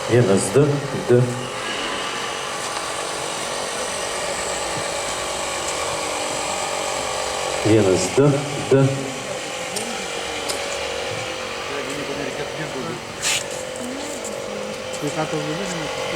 Vienas, du, du. Vienas, du, du. Sveikatos žuvimas.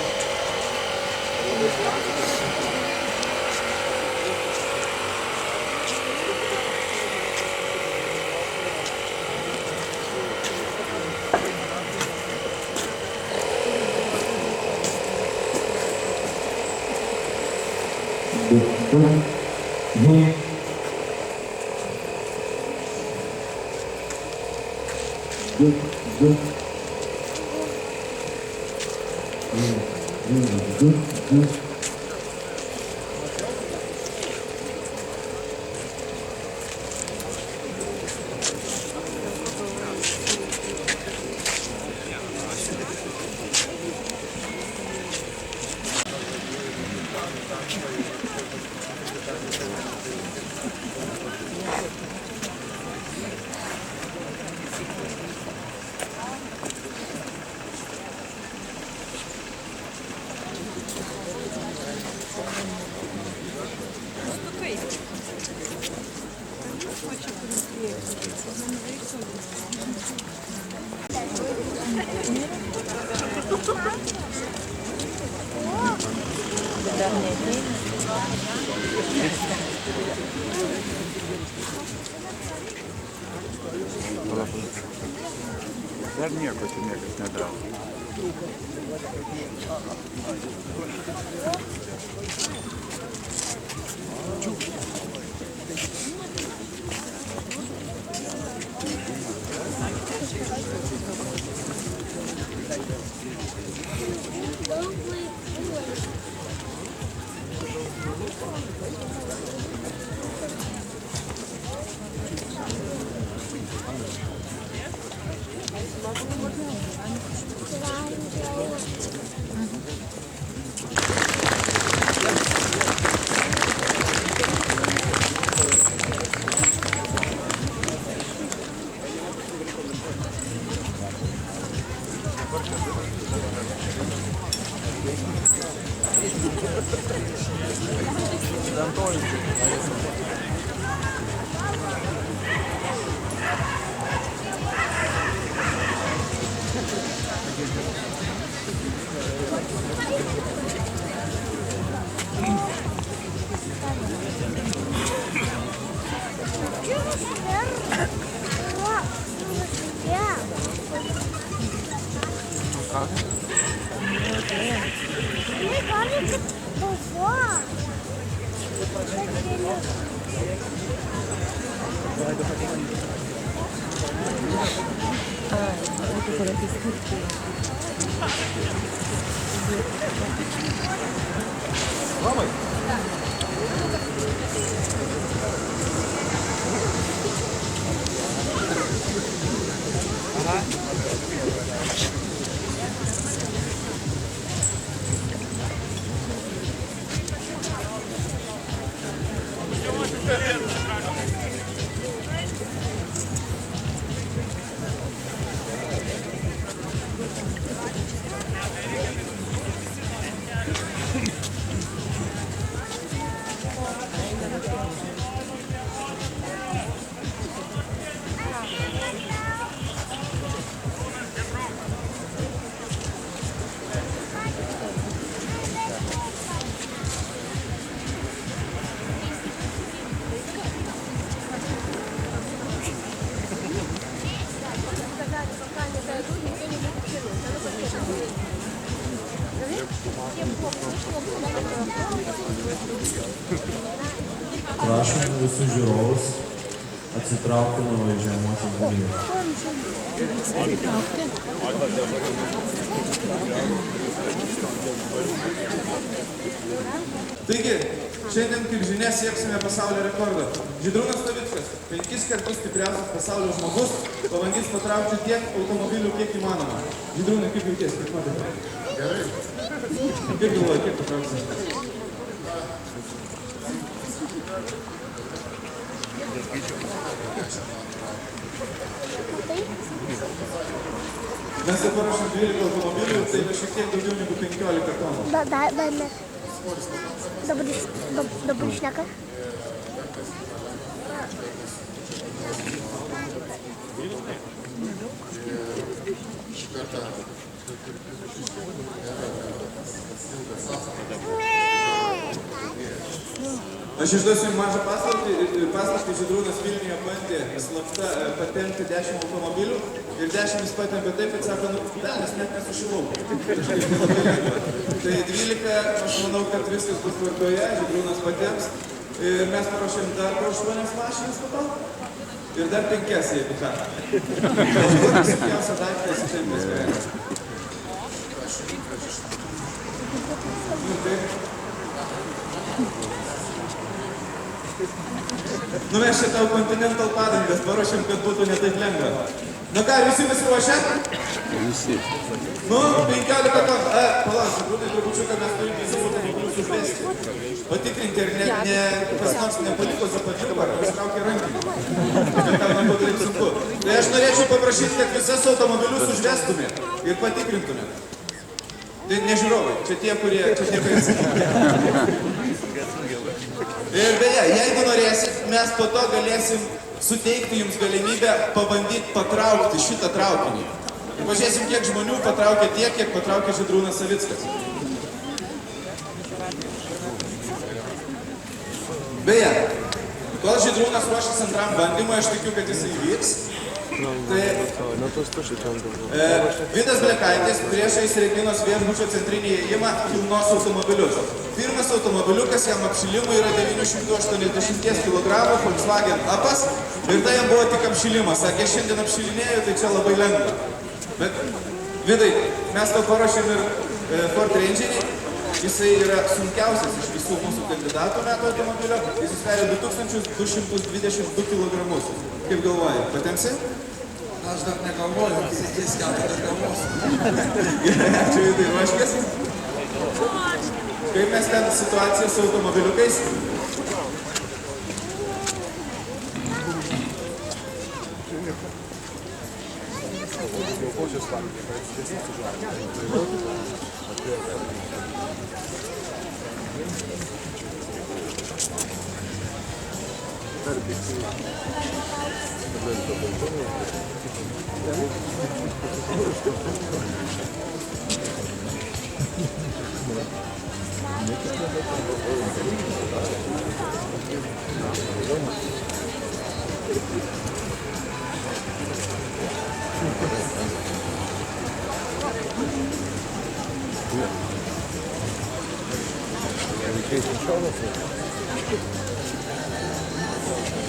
Dar nieko čia niekas nedaro. Prašom visus žiūrovus atsitraukti nuo važiuojamosios dalyvių. Taigi, šiandien, kaip žinia, sieksime pasaulio rekordą. Žydrūnas Stavickas, 5 kartus stipriausias pasaulio žmogus, pabandys patraukti tiek automobilių, kiek įmanoma. Žydrūnai, kaip jautiesi, kaip matėte? Gerai. Kaip galvoji, kiek patrauksi? Mes jau paruošėm 12 automobilių, tai yra šiek tiek daugiau negu 15 tonų. Dabar šneka. Aš išduosiu jums mažą paslaptį, Žydrūnas Vilniuje bandė slapta patempti 10 automobilių ir 10 jis patempė taip, kad sako, nes net nesušilau. Tai 12, aš manau, kad viskas bus tvarkoje, Žydrūnas patemps ir mes paruošėm dar po 8 mašinas po to ir dar 5, jeigu ką. Galbūt sunkiausia daiktas šiandien sprendė. Nu mes čia tau Continental padangas paruošėm, kad būtų ne taip lengva. Nu ką, visi ruošę? Visi. Nu, 15 tonų. Palauk, būtai trupučiuką mes turime visų automobilius užvesti. Patikrinti, ar ne kas nors nepaliko zapadyti, ar pasitraukė rankinį. Bet tau nebūtų taip sunku. Tai aš norėčiau paprašyti, kad visas automobilius užvestumė ir patikrintumė. Tai ne žiūrovai, čia tie, kurie sakė. Ir beje, jeigu norėsit, mes po to galėsim suteikti jums galimybę pabandyti patraukti šitą traukinį. Ir pažiūrėsim, kiek žmonių patraukė tiek, kiek patraukė Žydrūnas Savickas. Beje, kol Žydrūnas ruošis antram bandymui, aš tikiu, kad jis įvyks. Tai Vidas Blekaitis priešais Reginos viešbučio centrinį įėjimą kilnos automobilius. Pirmas automobiliukas jam apšilimui yra 980 kg Volkswagen Apas ir tai jam buvo tik apšilimas. Sakė, šiandien apšilinėjau, tai čia labai lengva. Bet, Vidai, mes tau paruošėm ir Ford Rangerį. Jisai yra sunkiausias iš visų mūsų kandidatų metų automobilio. Jis sveria 2222 kg. Kaip galvoji, patempsi? Aš dar negalvoju, kai reikės kelti dar galvosiu. Ačiū, Vidai, ruoškės. Kaip mes ten situacija su automobiliukais?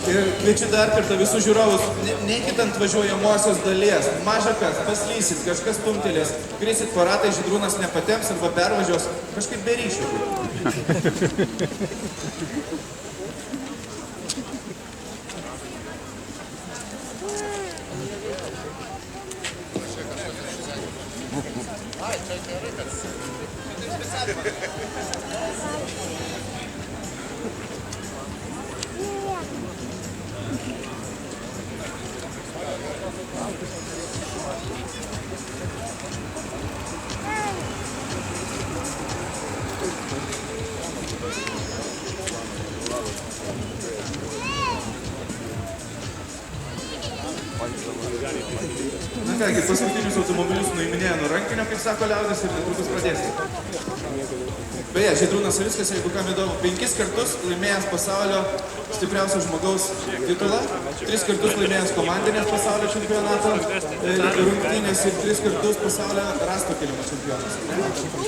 Ir kviečiu dar kartą visus žiūrovus, neikit ant važiuojamosios dalies, maža kas, paslysit, kažkas stumtelės, krisit po ratai, Žydrūnas nepatemps arba pervažiuos, kažkaip be ryšio. Na kągi, paskutinius automobilius nuiminėjo nuo rankinio, kaip sako liaudis, ir netrukus pradėsim. Beje, Žydrūnas Savickas, jeigu kam įdomu, 5 kartus laimėjęs pasaulio stipriausio žmogaus titulą, 3 kartus laimėjęs komandinės pasaulio čempionato rungtynės ir 3 kartus pasaulio rasto kelimo čempionas.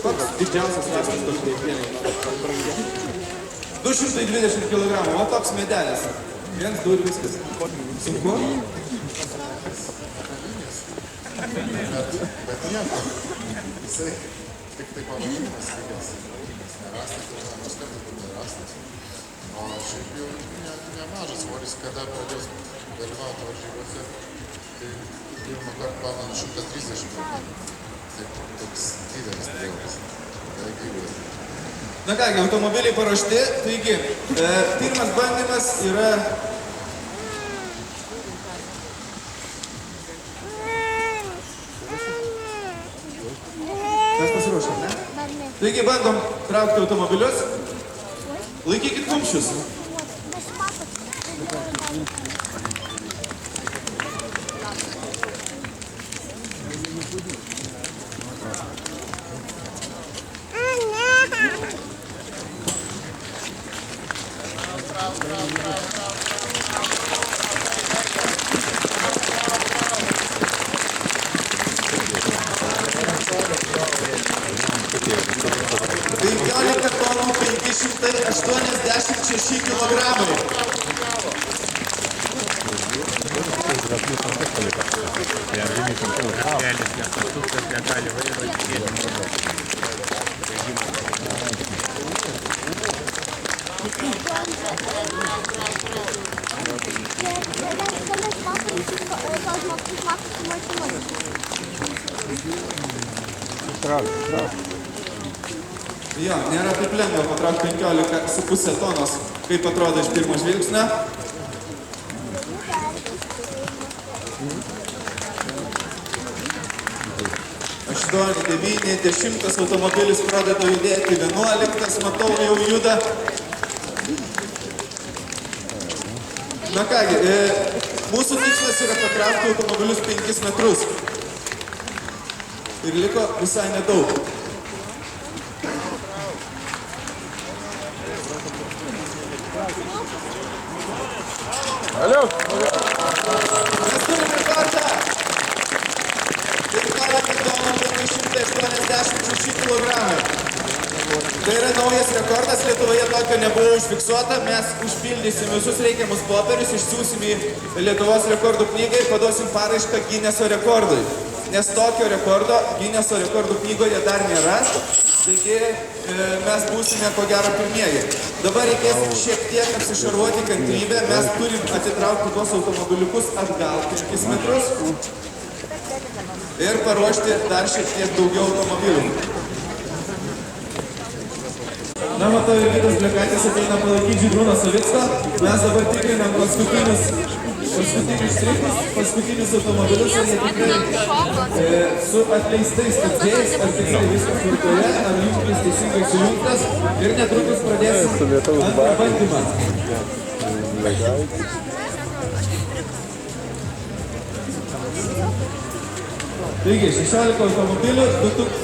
Koks didžiausias rastas toks kėlė? 220 kg, o toks medelis. 1, 2 ir viskas. Sunku? Bet nieko. Jisai tik tai pavadinimas likęs. Nerastas, ir nors kartas buvo nerastas. O šiaip jau nemažas svoris, kada pradės dalyvauti varžybose. Tai pirmą kartą pamenu 130 kg. Tai toks didelis dėlis. Na kągi, automobiliai paruošti, taigi pirmas bandymas yra Taigi bandom traukti automobilius. Laikykit kumščius. Penkiolika tonų 586 kilogramai. Jo, nėra taip lengva patraukti 15,5 tonos, kaip atrodo iš pirmo žvilgsnio. Aštuoni, 9, 10 automobilis pradeda judėti, 11 matau jau juda. Na kągi, mūsų tikslas yra patraukti automobilius 5 metrus. Ir liko visai nedaug. Алло! Mes turim rekordą! 15 tonų 586 kilogramai. Tai yra naujas rekordas, Lietuvoje tokio nebuvo užfiksuota. Mes užpildysim visus reikiamus popierius, išsiųsim į Lietuvos rekordų knygą ir paduosim paraišką Gineso rekordui. Nes tokio rekordo Gineso rekordų knygoje dar nėra. Taigi mes būsime ko gero pirmieji. Dabar reikės šiek tiek apsišarvuoti kantrybę. Mes turim atitraukti tuos automobiliukus atgal 5 metrus ir paruošti dar šiek tiek daugiau automobilių. Na, matau, ir kitas Blekaitis ateina palaikyti Žydrūno Savicko. Mes dabar tikrinam paskutinius štrichus, paskutinius automobilius, ar jie tikrai su atleistais stabdžiais, ar tikrai viskas tvarkoje, ar jungtis teisingai sujungtas. Ir netrukus pradėsim antrą bandymą. Taigi, 16 automobilių,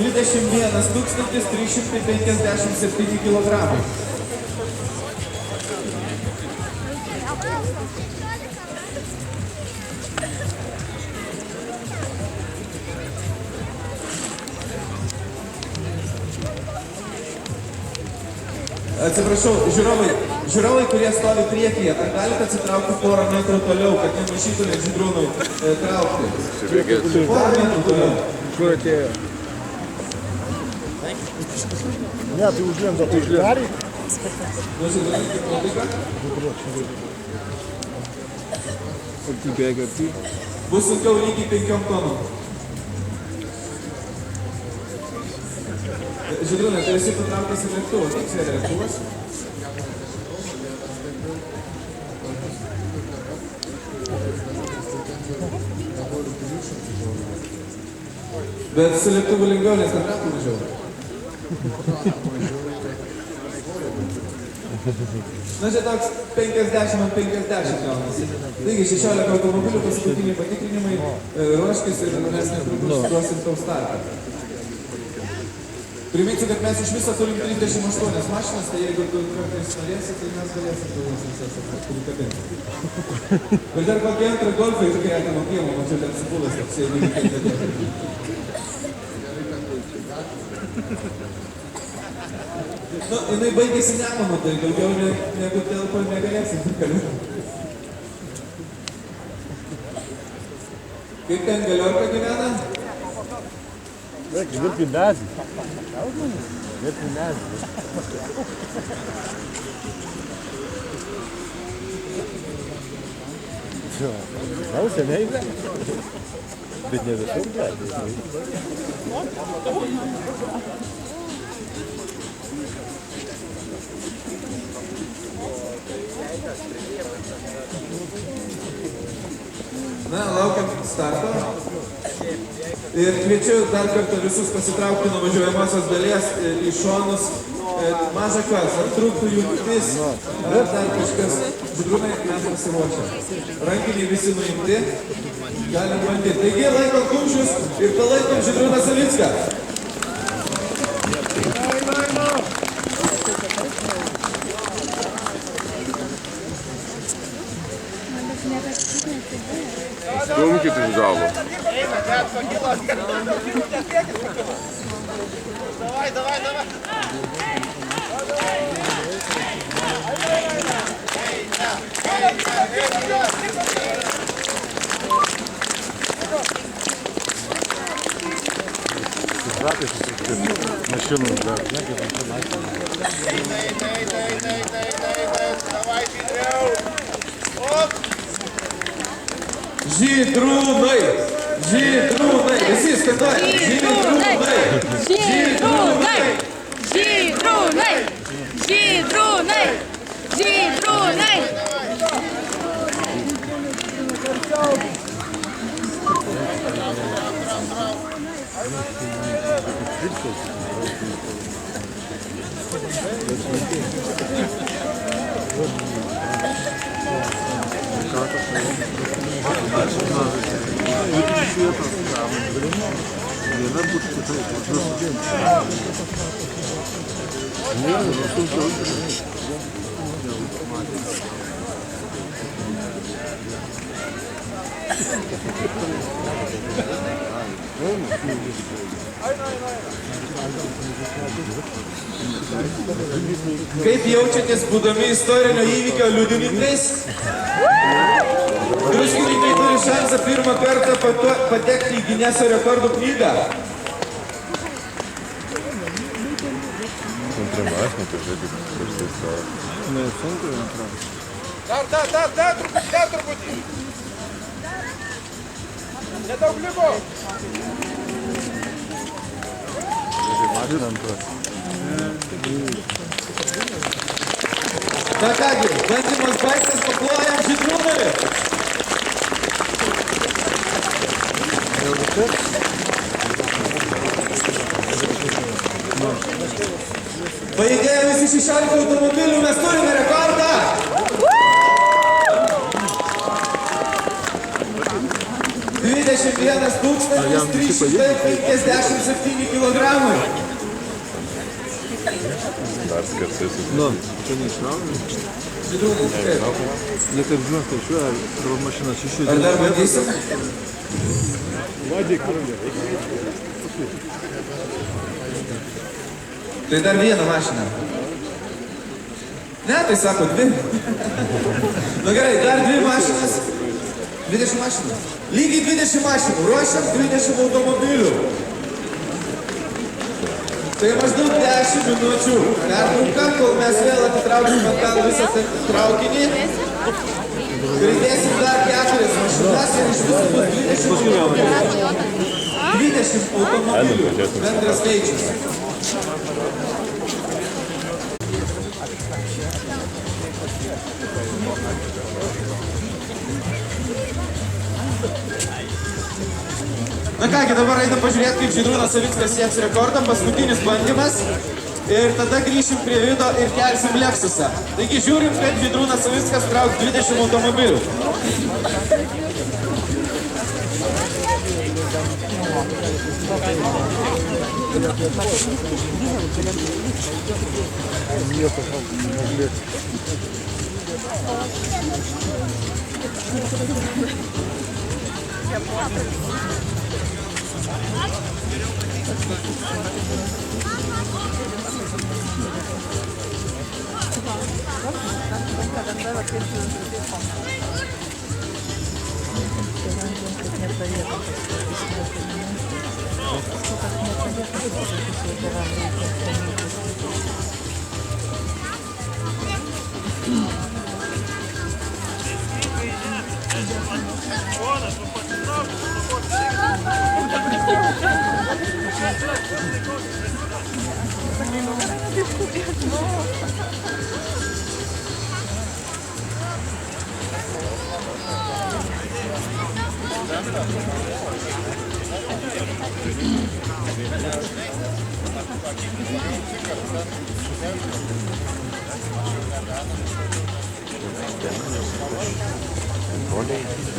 21 357 kilogramai. Atsiprašau, žiūrovai, kurie stovi priekyje, ar galite atsitraukti porą metrų toliau, kad nemaišytumėt Žydrūnui traukti? Porą metrų toliau. Kur atėjo? Ne, tai užlenda, tai užlenda. Nusidurėkite nuotaiką. Kur tu bėga? Bus sunkiau lygiai 5 tonom. Žydrūnai, tai esi patraukęs į lėktuvą. Koks yra lėktuvas? Bet su lėktuvu lengviau, nes ten ratų mažiau. Na, čia toks 50 ant 50 gaunasi. Taigi, 16 automobilių paskutiniai patikrinimai, ruoškis ir mes netrukus duosim tau startą. Priminsiu, kad mes iš viso turim 38 mašinas, tai jeigu tu kartais norėsi, tai mes galėsim tuos visas prikabinti. Bet dar kokį antrą golfą ir kai nuo kiemo, man čia dar Sipulas toks, jeigu nekėlė. Nu, jinai baigėsi Nemuno, tai daugiau negu telpa negalėsim prikabinti. Kaip ten Galiorka gyvena? Vėl gimnazija. Vėl gimnazija. Gal seniai, bet ne visur gali. Na, laukiam starto. Ir kviečiu dar kartą visus pasitraukti nuo važiuojamosios dalies į šonus. Maža kas, ar trūktų jungtis, ar dar kažkas. Žydrūnai, mes pasiruošę. Rankiniai visi nuimti. Galim bandyti. Taigi, laikom kumščius ir palaikom Žydrūną Savicką. Stumkit iš galo. Машину, да. Žydrūnai! Žydrūnai! Visi skandai! Žydrūnai! Žydrūnai! Žydrūnai! Žydrūnai! Žydrūnai! Kaip jaučiatės būdami istorinio įvykio liudininkais? Druskininkai turi šansą pirmą kartą patekti į Gineso rekordų knygą. Dar truputį. Nedaug liko. Na kągi, bandymas baigtas, paplojam Žydrūnui. Pajėgėjo visi 16 automobilių, mes turime rekordą. 21 357 kilogramai. Nu, čia neišraunė. Jie taip žinot, skaičiuoja, tavo mašina 6. Ar dar bandysim? Tai dar vieną mašiną. Ne, tai sako 2. Nu gerai, dar 2 mašinas. 20 mašinų. Lygiai 20 mašinų. Ruošiam 20 automobilių. Tai maždaug 10 minučių. Pertrauka, kol mes vėl atitrauksim atgal visą traukinį. Pridėsim dar 4 mašinas ir iš viso bus 20 automobilių. 20 automobilių. Bendras skaičius. Na kągi, dabar einam pažiūrėti, kaip Žydrūnas Savickas sieks rekordą, paskutinis bandymas. Ir tada grįšim prie vido ir kelsim Lexusą. Taigi žiūrim, kaip Žydrūnas Savickas trauks 20 automobilių.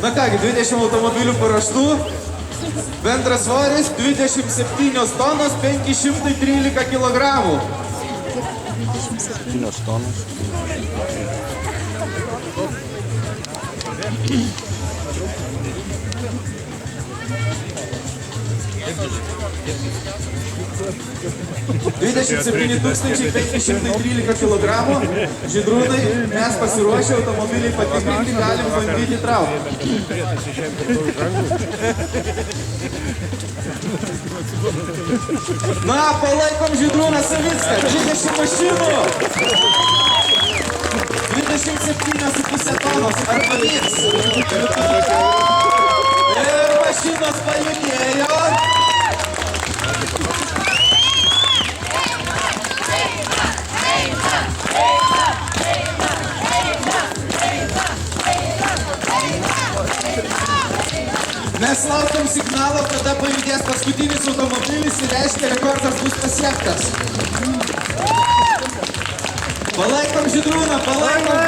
Na kągi, 20 automobilių paruoštų, bendras svoris 27 tonos 513 kilogramų. 7 tonos. $27 513 kilogramų. Žydrūnai, mes pasiruošę automobiliai patikrinti, galim bandyti traukti. Na, palaikom Žydrūną Savicką, 20 mašinų. 27,5 tonos, ar pavyks? Ir mašinos pajudėjo. Mes laukiam signalo, kada pajudės paskutinis automobilis ir reiškia rekordas bus pasiektas. Palaikom Žydrūną, palaikom.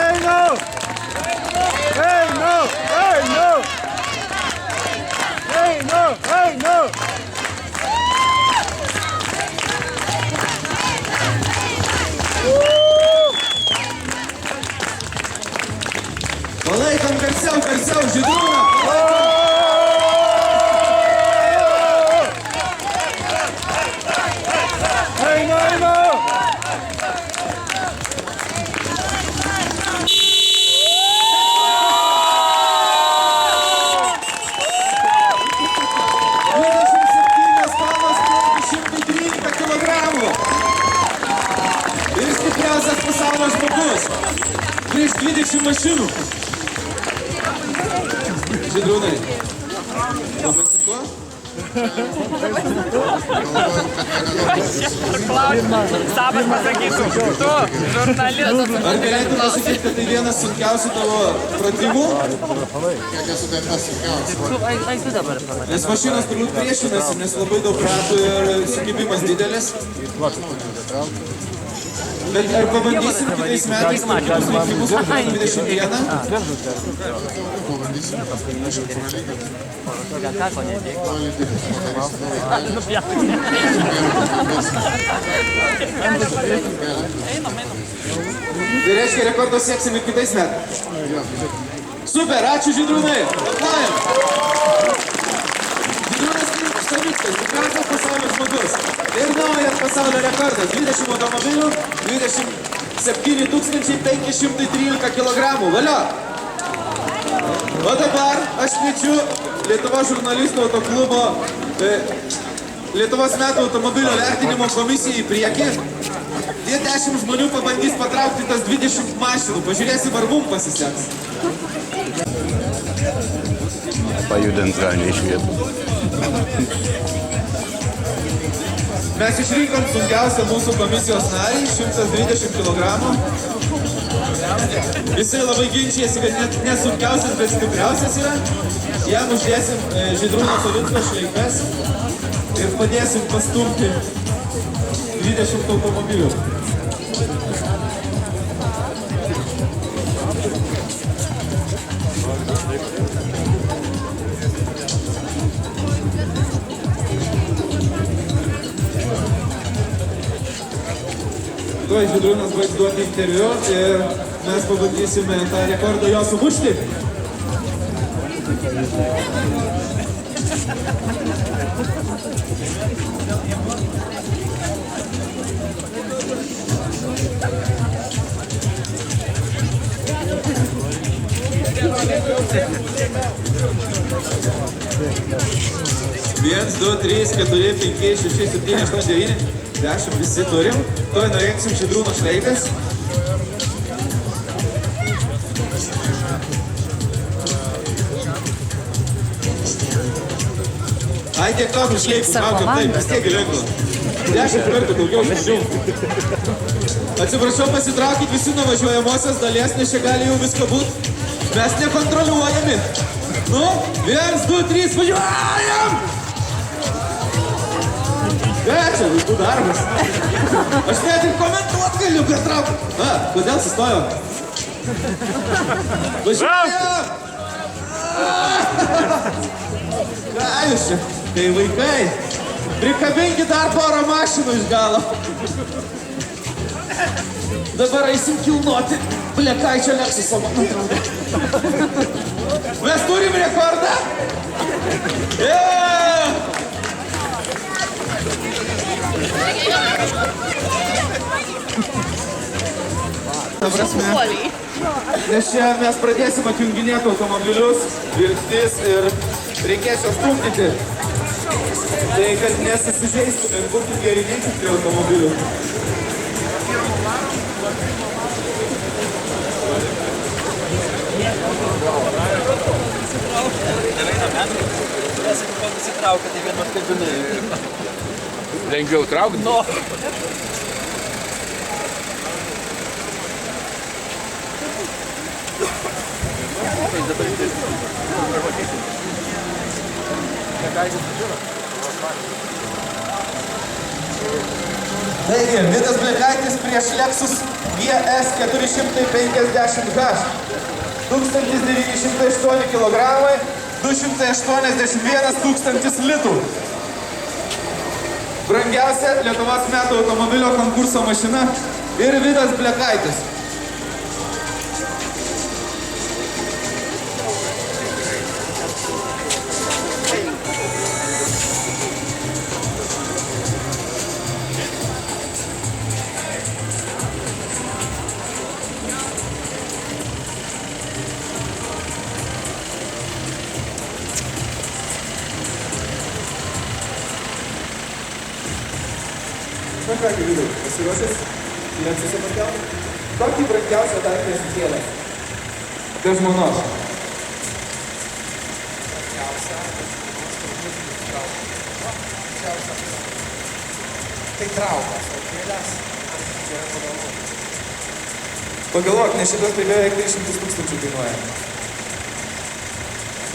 Palaikom garsiau, garsiau, Žydrūną, palaikom. Prieš 20 mašinų. Žydrūnai, labai sunku? Sabas pasakytų, tu, žurnalistas. Ar galėtum pasakyti, kad tai vienas sunkiausių tavo pratimų? Kiek esu dar nesunkiausias. Nes mašinos turbūt priešinasi, nes labai daug ratų ir sukibimas didelis. Bet ar pabandysim kitais metais, kitus rinkimus 21? Pabandysim, Tai reiškia, rekordo sieksim ir kitais metais. Super, ačiū Žydrūnai. Plojam. Žydrūnas Savickas, tikriausias pasaulio žmogus. Ir naujas pasaulio rekordas. 20 automobilių, 27 513 kilogramų. Valio. O dabar aš kviečiu Lietuvos žurnalistų autoklubo Lietuvos metų automobilio vertinimo komisiją į priekį. Tie 10 žmonių pabandys patraukti tas 20 mašinų. Pažiūrėsim, ar mum pasiseks. Pajudint gali iš vietų. Mes išrinkom sunkiausią mūsų komisijos narį, 120 kg. Jisai labai ginčijasi, kad net nesunkiausias, bet stipriausias yra. Jam uždėsim Žydrūno Savicko šleifes ir padėsim pastumti 20 automobilių. Tuoj Žydrūnas baigs duoti interviu ir mes pabandysime tą rekordą jo sumušti. Viens, du, trys, keturi, penki, šeši, 7, 8, 9, 10 visi turim. Tuoj norėksim Žydrūno šleifės. Ai, tiek tokių šleifų, maukiam, taip, vis tiek lengva. 10 kartų daugiau žmonių. Atsiprašau, pasitraukit visi nuo važiuojamosios dalies, nes čia gali jau visko būt. Mes nekontroliuojami. Nu, 1, 2, 3, važiuojam! Čia vaikų darbas. Aš net ir komentuot galiu per trauką. Kodėl sustojo? Važiuojam! Ką jūs čia? Tai vaikai, prikabinkit dar porą mašinų iš galo. Dabar eisim kilnoti Blekaičio Lexusą, man atrodo. Mes turim rekordą? Ta prasme, nes čia mes pradėsim atjunginėti automobilius, vilktis ir reikės juos stumdyti. Tai kad nesusižeistume ir būtų geri neikit prie automobilių. Lengviau traukti? No. Taigi, Vidas Blekaitis prieš Lexus GS 450H. 1908 kg, 281 tūkstantis litų. Brangiausia Lietuvos metų automobilio konkurso mašina ir Vidas Blekaitis. Na ką, Vidai, pasiruošęs? Lexusą pakelti? Kokį brangiausią dar nesikėlęs? Tai žmonos. Tai traukas, o kėlės čia yra pagalvoti. Pagalvok, nes šitas tai beveik 300 tūkstančių kainuoja.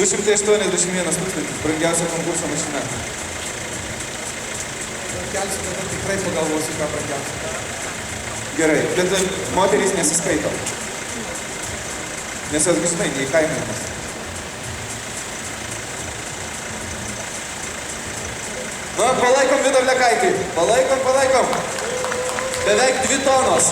281 tūkstantis, brangiausia konkurso mašina. Kelsiu dabar tikrai pagalvosiu, ką brangiausia. Gerai, bet moterys nesiskaito. Nes jos žinai, neįkainojamas. Na, palaikom Vidą Blekaitį. Palaikom. Beveik 2 tonos.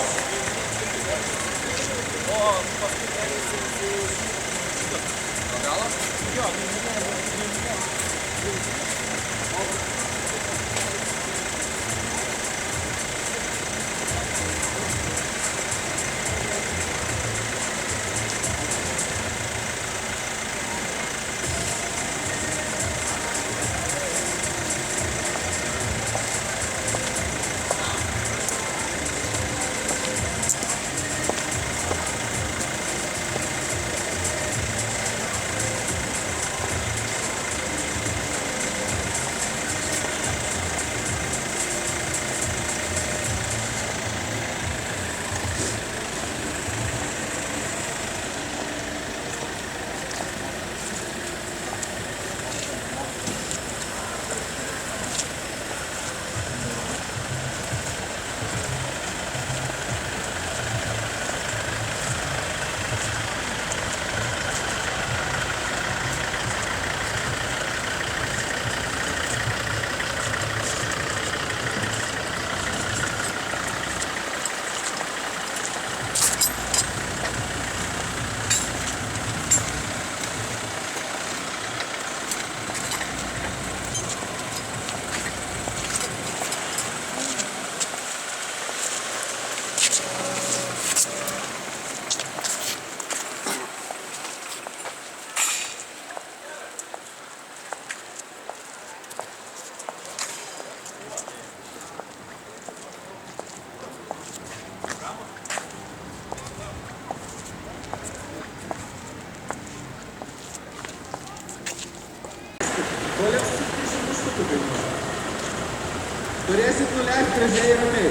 Turėsit nuleisti gražiai ir ramiai.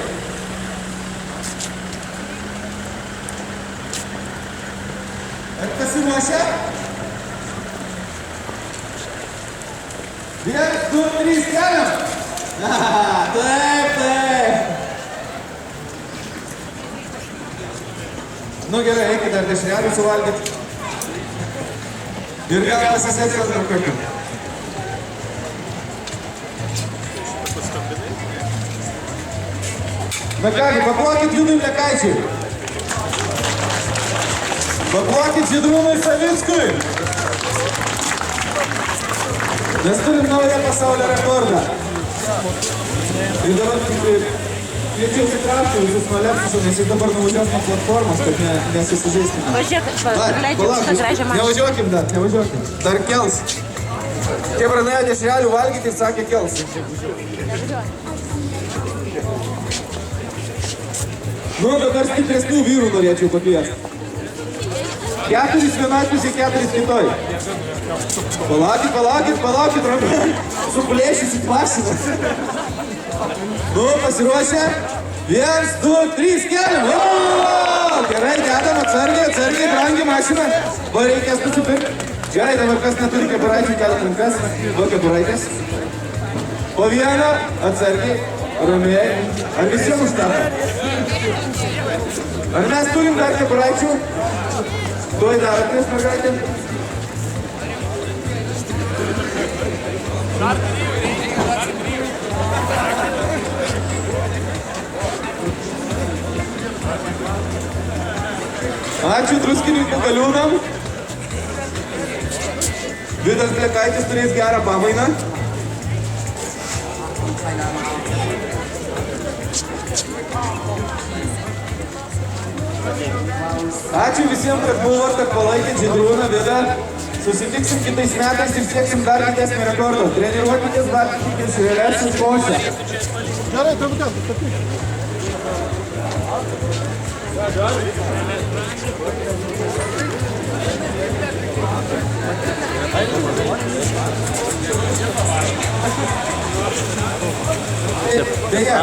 Ar pasiruošę? 1, 2, 3, keliam! Taip, taip. Nu gerai, eikit dar dešrelį suvalgyt. Ir gal pasiseks antrą kartą. Na kągi, paplokit Vidui Lekaičiui. Paplokit Žydrūnui Savickui. Mes turim naują pasaulio rekordą. Ir dabar kviečiu įsitraukti visus Malepsius, nes jis dabar nuvažiuos nuo platformos, kad nesusižeistume. Važiuok, leidžiu šitą gražią mašiną. Nevažiuokim dar, nevažiuokim. Dar kels. Tie pranėjo dešrelių valgyti ir sakė kels. Nu, dabar stipresnių vyrų norėčiau pakviesti. 4 vienoj pusėje, 4 kitoj. Palaukit, ramiai. Suplėšysit mašiną. Nu, pasiruošę. 1, 2, 3, keliam. Gerai, dedam atsargiai, brangi mašina. Va, reikės nusipirkti. Gerai, dabar kas neturi kepuraičių, keliam rankas. Va, kepuraitės. Po vieną, atsargiai, ramiai. Ar visiems užteko? Ar mes turim dar kepuraičių? Tuoj darotės, mergaitė. Ačiū Druskininkų galiūnam. Vidas Lekaitis turės gerą pamainą. Ačiū visiems, kad buvot, kad palaikėt Žydrūną, Vidą. Susitiksim kitais metais ir sieksim dar didesnį rekordą. Treniruokitės, valgykitės realias ir košę. Gerai, truputėlį, statyk. Beje,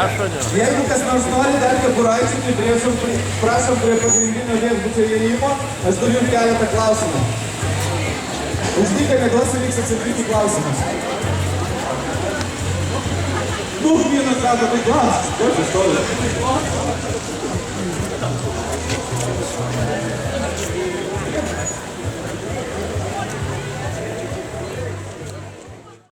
jeigu kas nors nori dar kepuraičių, tai prašom prie pagrindinio viešbučio įėjimo, aš turiu jums keletą klausimų. Už dyką neduosiu vyks atsakyti klausimus. Nu, vienas sako, tai klausimas, ko čia stovi?